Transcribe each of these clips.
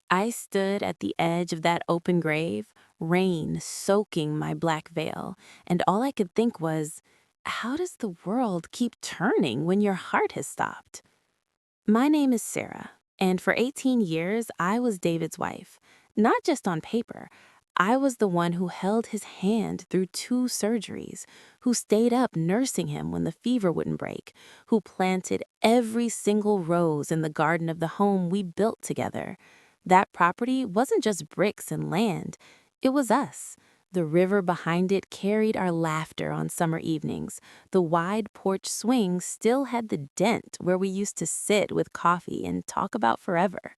I stood at the edge of that open grave, rain soaking my black veil, and all I could think was, how does the world keep turning when your heart has stopped? My name is Sarah, and for 18 years I was David's wife. Not just on paper. I was the one who held his hand through 2 surgeries, who stayed up nursing him when the fever wouldn't break, who planted every single rose in the garden of the home we built together. That property wasn't just bricks and land, it was us. The river behind it carried our laughter on summer evenings. The wide porch swing still had the dent where we used to sit with coffee and talk about forever.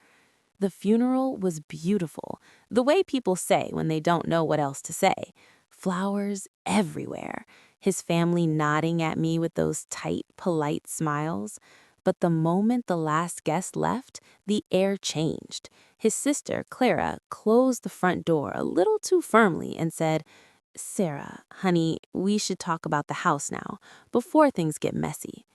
The funeral was beautiful, the way people say when they don't know what else to say. Flowers everywhere, his family nodding at me with those tight, polite smiles. But the moment the last guest left, the air changed. His sister, Clara, closed the front door a little too firmly and said, "Sarah, honey, we should talk about the house now, before things get messy."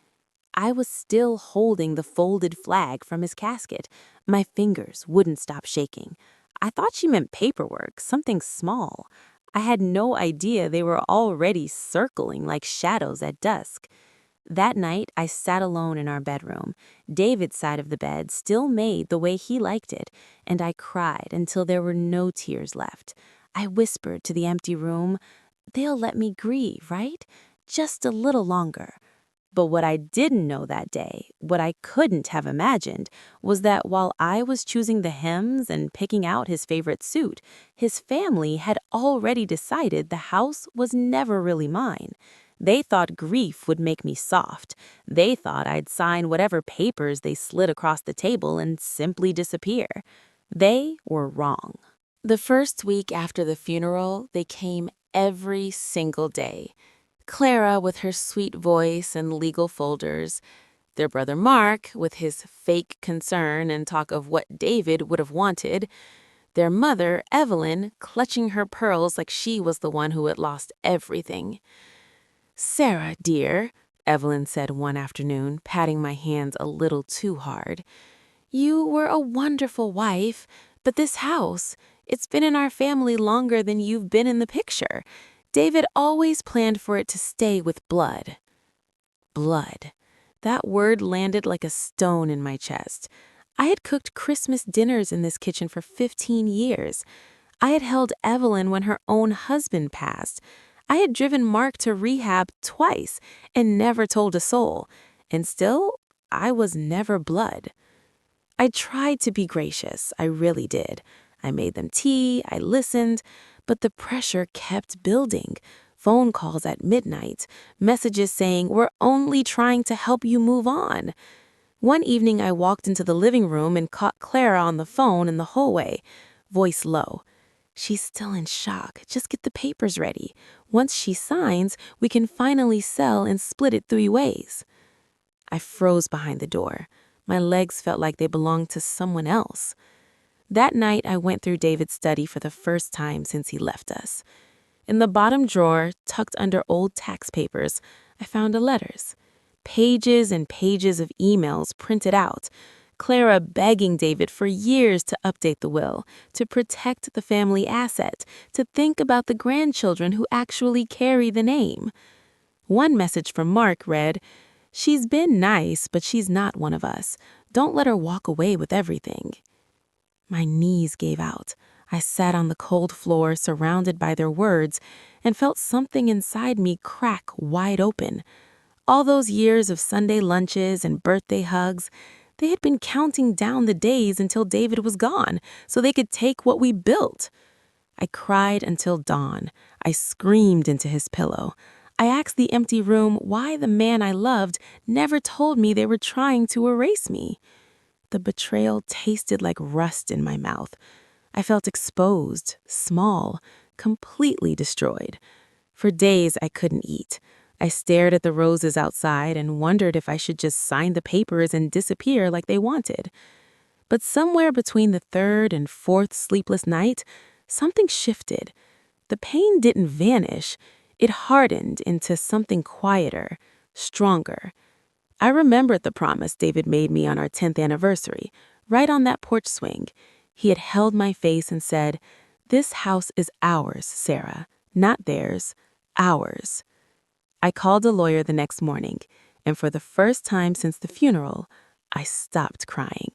I was still holding the folded flag from his casket. My fingers wouldn't stop shaking. I thought she meant paperwork, something small. I had no idea they were already circling like shadows at dusk. That night, I sat alone in our bedroom. David's side of the bed still made the way he liked it, and I cried until there were no tears left. I whispered to the empty room, "They'll let me grieve, right? Just a little longer." But what I didn't know that day, what I couldn't have imagined, was that while I was choosing the hems and picking out his favorite suit, his family had already decided the house was never really mine. They thought grief would make me soft. They thought I'd sign whatever papers they slid across the table and simply disappear. They were wrong. The first week after the funeral, they came every single day. Clara with her sweet voice and legal folders, their brother Mark with his fake concern and talk of what David would have wanted, their mother, Evelyn, clutching her pearls like she was the one who had lost everything. "Sarah, dear," Evelyn said one afternoon, patting my hands a little too hard, "you were a wonderful wife, but this house, it's been in our family longer than you've been in the picture. David always planned for it to stay with blood." Blood. That word landed like a stone in my chest. I had cooked Christmas dinners in this kitchen for 15 years. I had held Evelyn when her own husband passed. I had driven Mark to rehab twice and never told a soul. And still, I was never blood. I tried to be gracious, I really did. I made them tea, I listened, but the pressure kept building. Phone calls at midnight, messages saying, "We're only trying to help you move on." One evening I walked into the living room and caught Clara on the phone in the hallway, voice low. "She's still in shock. Just get the papers ready. Once she signs, we can finally sell and split it 3 ways." I froze behind the door. My legs felt like they belonged to someone else. That night, I went through David's study for the first time since he left us. In the bottom drawer, tucked under old tax papers, I found letters. Pages and pages of emails printed out. Clara begging David for years to update the will, to protect the family asset, to think about the grandchildren who actually carry the name. One message from Mark read, "She's been nice, but she's not one of us. Don't let her walk away with everything." My knees gave out. I sat on the cold floor, surrounded by their words, and felt something inside me crack wide open. All those years of Sunday lunches and birthday hugs, they had been counting down the days until David was gone, so they could take what we built. I cried until dawn. I screamed into his pillow. I asked the empty room why the man I loved never told me they were trying to erase me. The betrayal tasted like rust in my mouth. I felt exposed, small, completely destroyed. For days, I couldn't eat. I stared at the roses outside and wondered if I should just sign the papers and disappear like they wanted. But somewhere between the third and fourth sleepless night, something shifted. The pain didn't vanish. It hardened into something quieter, stronger. I remembered the promise David made me on our 10th anniversary, right on that porch swing. He had held my face and said, "This house is ours, Sarah, not theirs, ours." I called a lawyer the next morning, and for the first time since the funeral, I stopped crying.